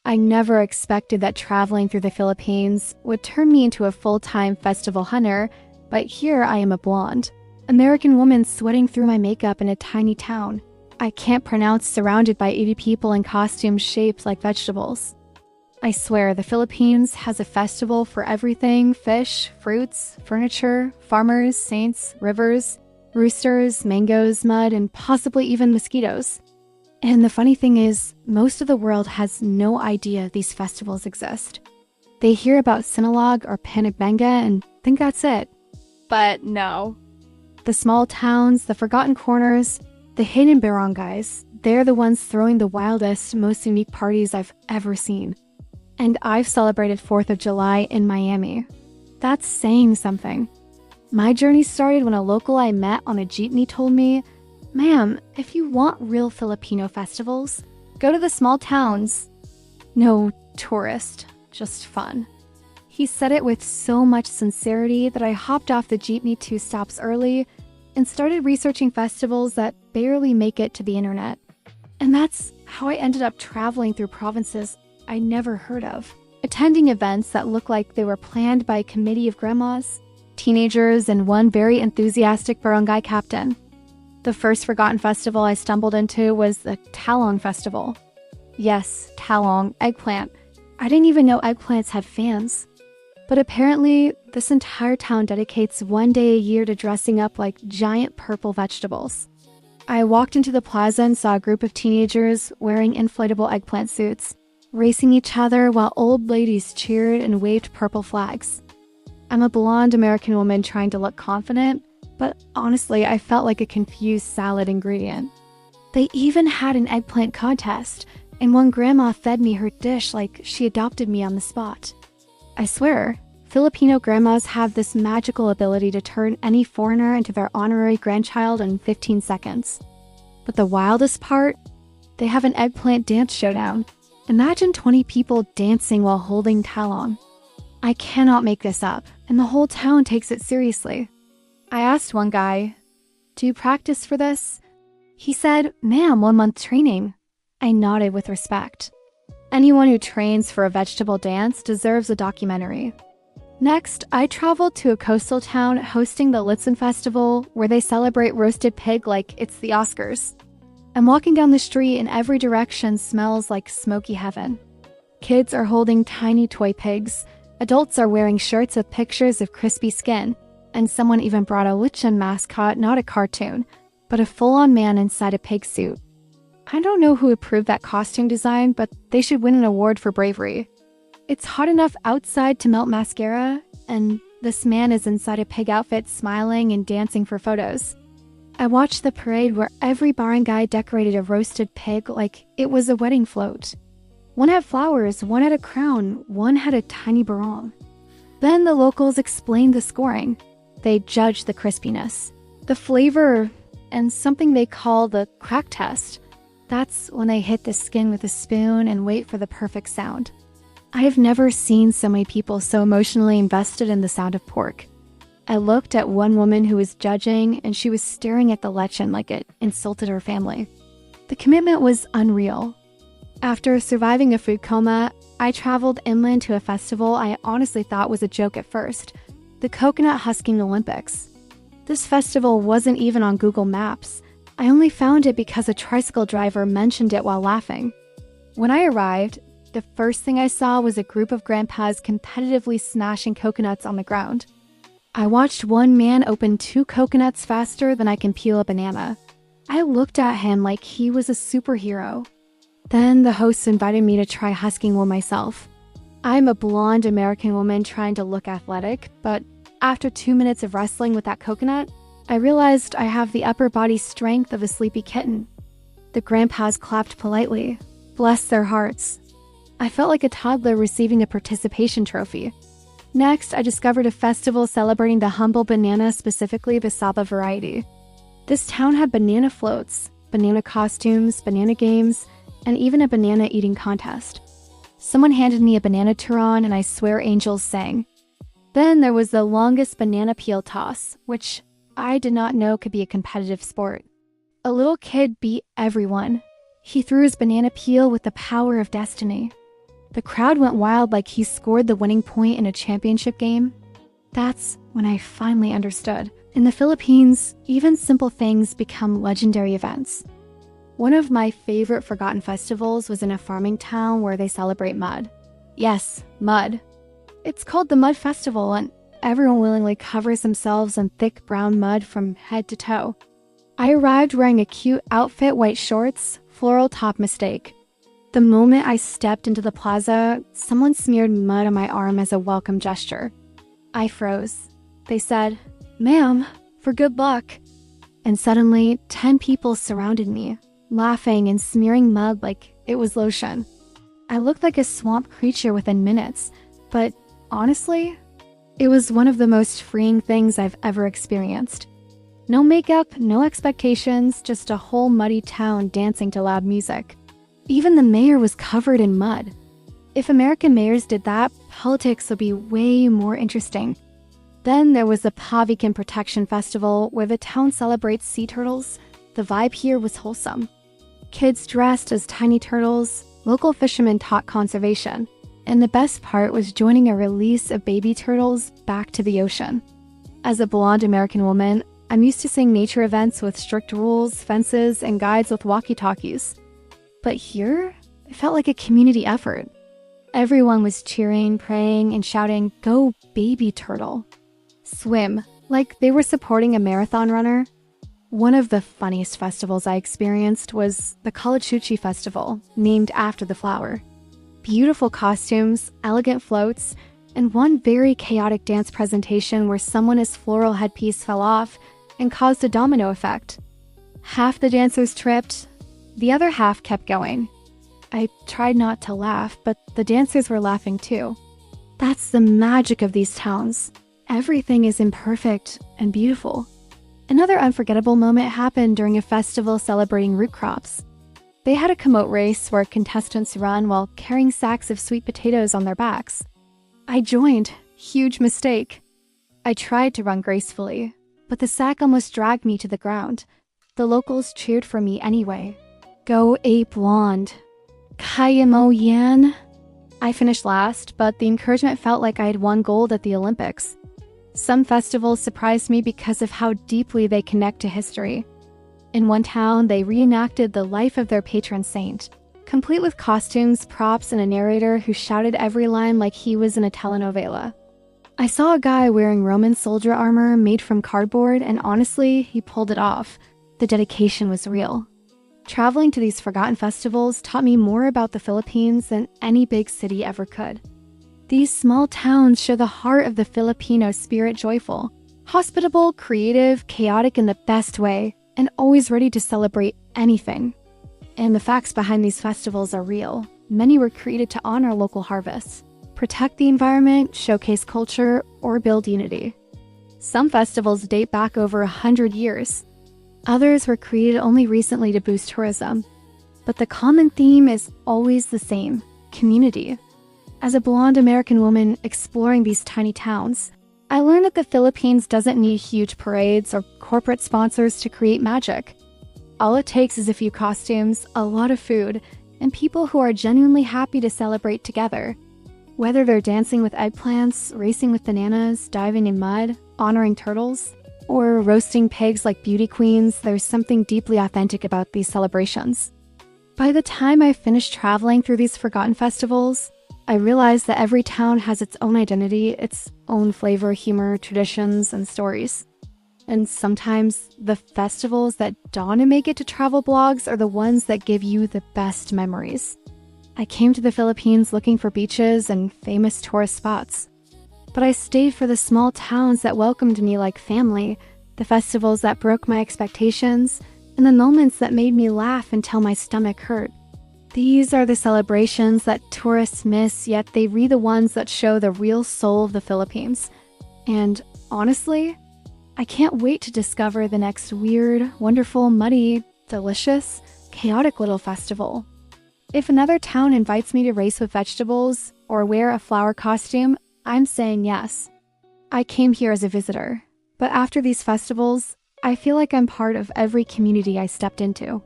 I never expected that traveling through the Philippines would turn me into a full-time festival hunter, but here I am a blonde American woman sweating through my makeup in a tiny town I can't pronounce, surrounded by 80 people in costumes shaped like vegetables. I swear, the Philippines has a festival for everything: fish, fruits, furniture, farmers, saints, rivers, roosters, mangoes, mud, and possibly even mosquitoes. And the funny thing is, most of the world has no idea these festivals exist. They hear about Sinulog or Panagbenga and think that's it. But no. The small towns, the forgotten corners, the hidden barangays, they're the ones throwing the wildest, most unique parties I've ever seen. And I've celebrated 4th of July in Miami. That's saying something. My journey started when a local I met on a jeepney told me, "Ma'am, if you want real Filipino festivals, go to the small towns." No tourist, just fun. He said it with so much sincerity that I hopped off the jeepney 2 stops early and started researching festivals that barely make it to the internet. And that's how I ended up traveling through provinces I never heard of, attending events that looked like they were planned by a committee of grandmas, teenagers, and one very enthusiastic barangay captain. The first forgotten festival I stumbled into was the Talong Festival. Yes, talong, eggplant. I didn't even know eggplants had fans. But apparently, this entire town dedicates 1 day a year to dressing up like giant purple vegetables. I walked into the plaza and saw a group of teenagers wearing inflatable eggplant suits, racing each other while old ladies cheered and waved purple flags. I'm a blonde American woman trying to look confident, but honestly, I felt like a confused salad ingredient. They even had an eggplant contest, and one grandma fed me her dish like she adopted me on the spot. I swear, Filipino grandmas have this magical ability to turn any foreigner into their honorary grandchild in 15 seconds. But the wildest part? They have an eggplant dance showdown. Imagine 20 people dancing while holding talong. I cannot make this up, and the whole town takes it seriously. I asked one guy, "Do you practice for this?" He said, "Ma'am, 1 month training." I nodded with respect. Anyone who trains for a vegetable dance deserves a documentary. Next, I traveled to a coastal town hosting the Lechon festival, where they celebrate roasted pig like it's the Oscars. I'm walking down the street and every direction smells like smoky heaven. Kids are holding tiny toy pigs, adults are wearing shirts with pictures of crispy skin, and someone even brought a lechon mascot, not a cartoon, but a full-on man inside a pig suit. I don't know who approved that costume design, but they should win an award for bravery. It's hot enough outside to melt MassKara, and this man is inside a pig outfit smiling and dancing for photos. I watched the parade where every barangay decorated a roasted pig like it was a wedding float. One had flowers, one had a crown, one had a tiny barong. Then the locals explained the scoring. They judged the crispiness, the flavor, and something they call the crack test. That's when they hit the skin with a spoon and wait for the perfect sound. I have never seen so many people so emotionally invested in the sound of pork. I looked at one woman who was judging, and she was staring at the lechon like it insulted her family. The commitment was unreal. After surviving a food coma, I traveled inland to a festival I honestly thought was a joke at first, the Coconut Husking Olympics. This festival wasn't even on Google Maps. I only found it because a tricycle driver mentioned it while laughing. When I arrived, the first thing I saw was a group of grandpas competitively smashing coconuts on the ground. I watched one man open 2 coconuts faster than I can peel a banana. I looked at him like he was a superhero. Then the hosts invited me to try husking one myself. I'm a blonde American woman trying to look athletic, but after 2 minutes of wrestling with that coconut, I realized I have the upper body strength of a sleepy kitten. The grandpas clapped politely. Bless their hearts. I felt like a toddler receiving a participation trophy. Next, I discovered a festival celebrating the humble banana, specifically the Saba variety. This town had banana floats, banana costumes, banana games, and even a banana eating contest. Someone handed me a banana turon, and I swear angels sang. Then there was the longest banana peel toss, which I did not know could be a competitive sport. A little kid beat everyone. He threw his banana peel with the power of destiny. The crowd went wild like he scored the winning point in a championship game. That's when I finally understood. In the Philippines, even simple things become legendary events. One of my favorite forgotten festivals was in a farming town where they celebrate mud. Yes, mud. It's called the Mud Festival, and everyone willingly covers themselves in thick brown mud from head to toe. I arrived wearing a cute outfit, white shorts, floral top mistake. The moment I stepped into the plaza, someone smeared mud on my arm as a welcome gesture. I froze. They said, "Ma'am, for good luck." And suddenly, 10 people surrounded me, laughing and smearing mud like it was lotion. I looked like a swamp creature within minutes, but honestly, it was one of the most freeing things I've ever experienced. No makeup, no expectations, just a whole muddy town dancing to loud music. Even the mayor was covered in mud. If American mayors did that, politics would be way more interesting. Then there was the Pavican Protection Festival, where the town celebrates sea turtles. The vibe here was wholesome. Kids dressed as tiny turtles, local fishermen taught conservation, and the best part was joining a release of baby turtles back to the ocean. As a blonde American woman, I'm used to seeing nature events with strict rules, fences, and guides with walkie-talkies. But here, it felt like a community effort. Everyone was cheering, praying, and shouting, "Go baby turtle." Swim, like they were supporting a marathon runner. One of the funniest festivals I experienced was the Kalachuchi Festival, named after the flower. Beautiful costumes, elegant floats, and one very chaotic dance presentation where someone's floral headpiece fell off and caused a domino effect. Half the dancers tripped, the other half kept going. I tried not to laugh, but the dancers were laughing too. That's the magic of these towns. Everything is imperfect and beautiful. Another unforgettable moment happened during a festival celebrating root crops. They had a camote race where contestants run while carrying sacks of sweet potatoes on their backs. I joined. Huge mistake. I tried to run gracefully, but the sack almost dragged me to the ground. The locals cheered for me anyway. "Go A blonde. Kaya mo yan." I finished last, but the encouragement felt like I had won gold at the Olympics. Some festivals surprised me because of how deeply they connect to history. In one town, they reenacted the life of their patron saint, complete with costumes, props, and a narrator who shouted every line like he was in a telenovela. I saw a guy wearing Roman soldier armor made from cardboard, and honestly, he pulled it off. The dedication was real. Traveling to these forgotten festivals taught me more about the Philippines than any big city ever could. These small towns show the heart of the Filipino spirit: joyful, hospitable, creative, chaotic in the best way, and always ready to celebrate anything. And the facts behind these festivals are real. Many were created to honor local harvests, protect the environment, showcase culture, or build unity. Some festivals date back over 100 years. Others were created only recently to boost tourism. But the common theme is always the same: community. As a blonde American woman exploring these tiny towns, I learned that the Philippines doesn't need huge parades or corporate sponsors to create magic. All it takes is a few costumes, a lot of food, and people who are genuinely happy to celebrate together. Whether they're dancing with eggplants, racing with bananas, diving in mud, honoring turtles, or roasting pigs like beauty queens, there's something deeply authentic about these celebrations. By the time I finished traveling through these forgotten festivals, I realized that every town has its own identity, its own flavor, humor, traditions, and stories. And sometimes the festivals that don't make it to travel blogs are the ones that give you the best memories. I came to the Philippines looking for beaches and famous tourist spots. But I stayed for the small towns that welcomed me like family, the festivals that broke my expectations, and the moments that made me laugh until my stomach hurt. These are the celebrations that tourists miss, yet they re the ones that show the real soul of the Philippines. And honestly, I can't wait to discover the next weird, wonderful, muddy, delicious, chaotic little festival. If another town invites me to race with vegetables or wear a flower costume, I'm saying yes. I came here as a visitor, but after these festivals, I feel like I'm part of every community I stepped into.